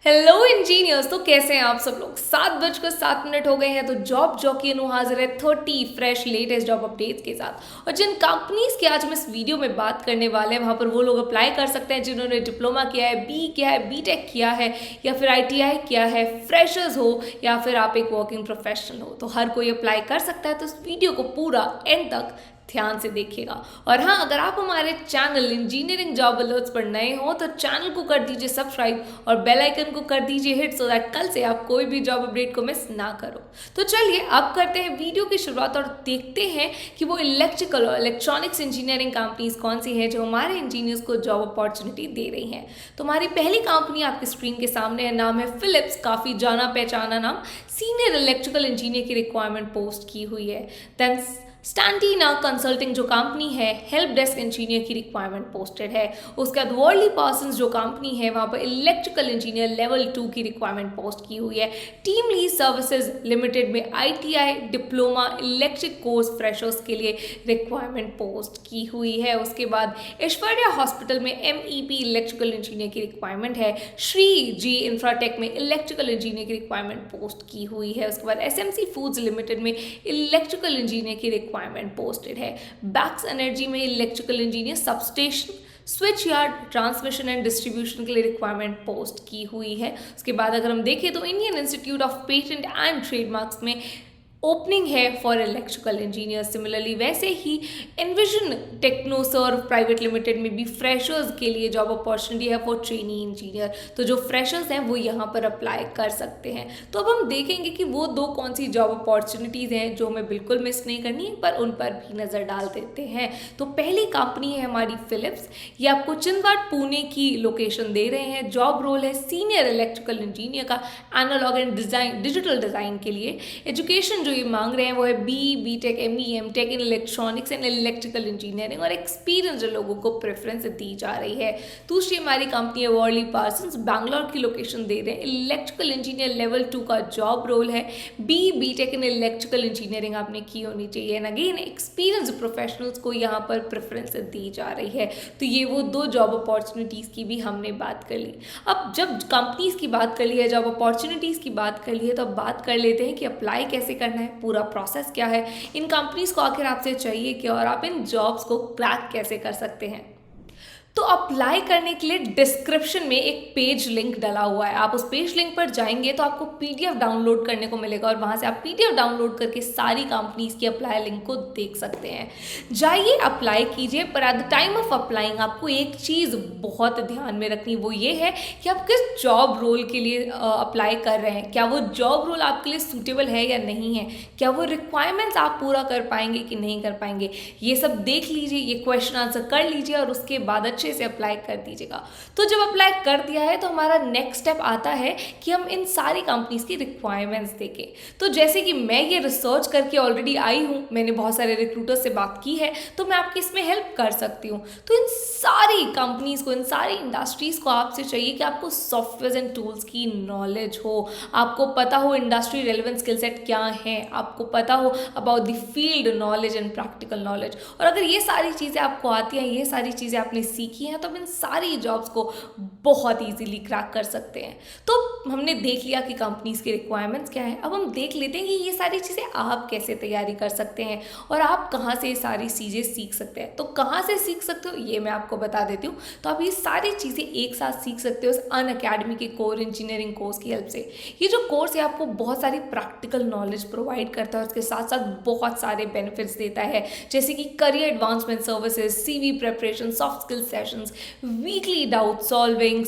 Hello engineers. तो कैसे हैं आप सब लोग। 7:07 हो गए हैं। तो जॉब जॉकी नु हाजिर है 30 फ्रेश लेटेस्ट जॉब अपडेट्स के साथ। और जिन कंपनीज की आज हम इस वीडियो में बात करने वाले हैं वहां पर वो लोग अप्लाई कर सकते हैं जिन्होंने डिप्लोमा किया है, बी किया है, बीटेक किया है या फिर आईटीआई किया है, फ्रेशर्स हो या फिर आप एक वर्किंग प्रोफेशनल हो, तो हर कोई अप्लाई कर सकता है। तो इस वीडियो को पूरा एंड तक ध्यान से देखिएगा। और हाँ, अगर आप हमारे चैनल इंजीनियरिंग जॉब अलर्ट्स पर नए हो तो चैनल को कर दीजिए सब्सक्राइब और बेल आइकन को कर दीजिए हिट, सो दैट कल से आप कोई भी जॉब अपडेट को मिस ना करो। तो चलिए अब करते हैं वीडियो की शुरुआत और देखते हैं कि वो इलेक्ट्रिकल और इलेक्ट्रॉनिक्स इंजीनियरिंग कंपनीज कौन सी हैं जो हमारे इंजीनियर्स को जॉब अपॉर्चुनिटी दे रही हैं। तो हमारी पहली कंपनी आपकी स्क्रीन के सामने है, नाम है फिलिप्स। काफ़ी जाना पहचाना नाम। सीनियर इलेक्ट्रिकल इंजीनियर की रिक्वायरमेंट पोस्ट की हुई है। देन स्टैंटीना कंसल्टिंग जो कंपनी है, हेल्प डेस्क इंजीनियर की रिक्वायरमेंट पोस्टेड है। उसके बाद वर्ली पार्सन्स जो कंपनी है वहाँ पर इलेक्ट्रिकल इंजीनियर लेवल 2 की रिक्वायरमेंट पोस्ट की हुई है। टीम लीज सर्विसेज लिमिटेड में ITI diploma electric course freshers के लिए रिक्वायरमेंट पोस्ट की हुई है। उसके बाद ऐश्वर्या हॉस्पिटल में एमईपी इलेक्ट्रिकल इंजीनियर की रिक्वायरमेंट है। श्री जी इंफ्राटेक में इलेक्ट्रिकल इंजीनियर की रिक्वायरमेंट पोस्ट की हुई है। उसके बाद एसएमसी फूड्स लिमिटेड में इलेक्ट्रिकल इंजीनियर की रिक्वायरमेंट पोस्टेड है। बैक्स एनर्जी में electrical engineer substation switch yard transmission and distribution के लिए रिक्वायरमेंट पोस्ट की हुई है। उसके बाद अगर हम देखें तो Indian institute of patent and trademarks में ओपनिंग है फॉर इलेक्ट्रिकल इंजीनियर। सिमिलरली वैसे ही एनविजन टेक्नोसर्व प्राइवेट लिमिटेड में भी फ्रेशर्स के लिए जॉब अपॉर्चुनिटी है फॉर ट्रेनी इंजीनियर। तो जो फ्रेशर्स हैं वो यहाँ पर अप्लाई कर सकते हैं। तो अब हम देखेंगे कि वो दो कौन सी जॉब अपॉर्चुनिटीज़ हैं जो हमें बिल्कुल मिस नहीं करनी है, पर उन पर भी नज़र डाल देते हैं। तो पहली कंपनी है हमारी फिलिप्स। ये आपको चिंदवाड़ पुणे की लोकेशन दे रहे हैं। जॉब रोल है सीनियर इलेक्ट्रिकल इंजीनियर का, analogue and design digital design के लिए। एजुकेशन जो ये मांग रहे हैं वो है BTech, ME, MTech in electronics and electrical engineering, और एक्सपीरियंस जो लोगों को प्रेफरेंस दी जा रही है। दूसरी हमारी कंपनी है वर्ली पार्सन्स, बैंगलोर की लोकेशन दे रहे हैं। इलेक्ट्रिकल इंजीनियर लेवल 2 का जॉब रोल है। बीटेक इन इलेक्ट्रिकल इंजीनियरिंग आपने की होनी चाहिए। एंड अगेन एक्सपीरियंस प्रोफेशनल्स को यहाँ पर प्रेफरेंस दी जा रही है। तो ये वो दो जॉब अपॉर्चुनिटीज़ की भी हमने बात कर ली। अब जब कंपनीज की बात कर ली है, जॉब अपॉर्चुनिटीज़ की बात कर ली है, तो अब बात कर लेते हैं कि अप्लाई कैसे करना है, पूरा प्रोसेस क्या है, इन कंपनीज को आखिर आपसे चाहिए क्या और आप इन जॉब्स को क्रैक कैसे कर सकते हैं। तो अप्लाई करने के लिए डिस्क्रिप्शन में एक पेज लिंक डला हुआ है। आप उस पेज लिंक पर जाएंगे तो आपको पीडीएफ डाउनलोड करने को मिलेगा और वहां से आप पीडीएफ डाउनलोड करके सारी कंपनीज की अप्लाई लिंक को देख सकते हैं। जाइए अप्लाई कीजिए, पर at the time of applying आपको एक चीज़ बहुत ध्यान में रखनी, वो ये है कि आप किस जॉब रोल के लिए अप्लाई कर रहे हैं। क्या वो जॉब रोल आपके लिए सूटेबल है या नहीं है, क्या वो रिक्वायरमेंट्स आप पूरा कर पाएंगे कि नहीं कर पाएंगे, ये सब देख लीजिए, ये क्वेश्चन आंसर कर लीजिए और उसके बाद अच्छे से अप्लाई कर दीजिएगा। तो जब अप्लाई कर दिया है तो हमारा नेक्स्ट स्टेप आता है कि हम इन सारी कंपनीज की रिक्वायरमेंट्स देखें। तो जैसे कि मैं ये रिसर्च करके ऑलरेडी आई हूँ, मैंने बहुत सारे रिक्रूटर से बात की है, तो मैं आपकी इसमें हेल्प कर सकती हूँ। तो इन सारी कंपनीज को, इन सारी इंडस्ट्रीज को आपसे चाहिए कि आपको सॉफ्टवेयर एंड टूल्स की नॉलेज हो, आपको पता हो इंडस्ट्री रेलेवेंट स्किल सेट क्या है, आपको पता हो about the field knowledge and practical knowledge. और अगर ये सारी चीज़ें आपको आती हैं, ये सारी चीज़ें आपने सीखी हैं, तो हम इन सारी जॉब्स को बहुत इजीली क्रैक कर सकते हैं। तो हमने देख लिया कि कंपनीज की रिक्वायरमेंट्स क्या है। अब हम देख लेते हैं कि ये सारी चीज़ें आप कैसे तैयारी कर सकते हैं और आप कहाँ से ये सारी चीज़ें सीख सकते हैं। तो कहाँ से सीख सकते हो ये मैं आपको बता देती हूँ। तो आप ये सारी चीज़ें एक साथ सीख सकते हो इस अनअकैडमी के कोर इंजीनियरिंग कोर्स की हेल्प से। ये जो कोर्स है आपको बहुत सारी प्रैक्टिकल नॉलेज प्रोवाइड करता है, उसके साथ साथ बहुत सारे बेनिफिट्स देता है, जैसे कि career advancement services, CV preparation, soft skill sessions, weekly doubt solving,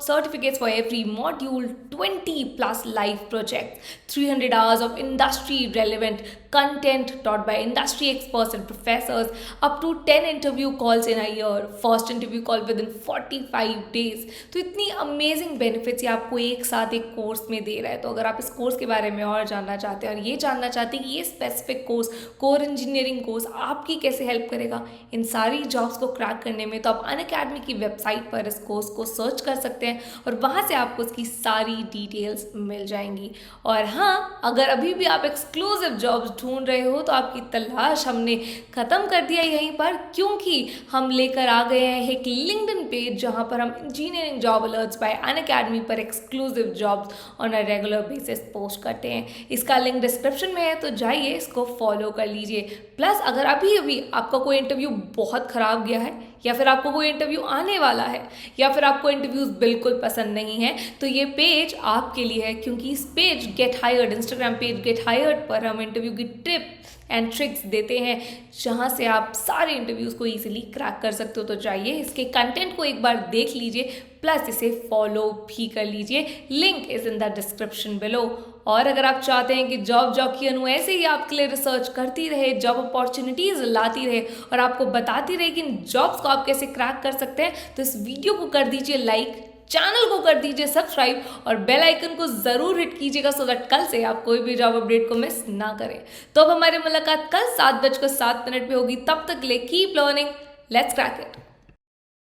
certificates for every module, 20 plus live projects, 300 hours of industry relevant content taught by industry experts and professors, up to 10 interview calls in a year, first interview call within 45 days। तो इतनी amazing benefits ये आपको एक साथ एक course में दे रहा है। तो अगर आप इस कोर्स के बारे में और जानना चाहते हैं और ये जानना चाहते हैं कि ये specific course, core engineering course आपकी कैसे हेल्प करेगा इन सारी जॉब्स को क्रैक करने में, तो आप अनअकैडमी की वेबसाइट पर इस कोर्स को सर्च कर सकते हैं और वहाँ से आपको इसकी सारी सारी डिटेल्स मिल जाएंगी। और हाँ, अगर अभी भी आप एक्सक्लूसिव जॉब्स ढूंढ रहे हो तो आपकी तलाश हमने ख़त्म कर दिया यहीं पर, क्योंकि हम लेकर आ गए हैं एक लिंक्डइन पेज जहां पर हम engineering job alerts by Unacademy पर exclusive jobs on a regular basis post करते हैं। इसका लिंक डिस्क्रिप्शन में है, तो जाइए इसको फॉलो कर लीजिए। प्लस अगर अभी अभी आपका कोई इंटरव्यू बहुत ख़राब गया है, या फिर आपको कोई इंटरव्यू आने वाला है, या फिर आपको इंटरव्यूज़ बिल्कुल पसंद नहीं है, तो ये पेज आपके लिए है। क्योंकि इस page get hired, Instagram page get hired पर हम इंटरव्यू की टिप एंड ट्रिक्स देते हैं, जहां से आप सारे इंटरव्यूज़ को इजीली क्रैक कर सकते हो। तो जाइए इसके कंटेंट को एक बार देख लीजिए, प्लस इसे फॉलो भी कर लीजिए। Link is in the description below. और अगर आप चाहते हैं कि जॉब जॉकी अनु ऐसे ही आपके लिए रिसर्च करती रहे, जॉब अपॉर्चुनिटीज़ लाती रहे और आपको बताती रहे कि इन जॉब्स को आप कैसे क्रैक कर सकते हैं, तो इस वीडियो को कर दीजिए लाइक, चैनल को कर दीजिए सब्सक्राइब और बेल आइकन को ज़रूर हिट कीजिएगा, सो दैट कल से आप कोई भी जॉब अपडेट को मिस ना करें। तो अब हमारी मुलाकात कल 7:07 पे होगी। तब तक के लिए keep learning, let's crack it.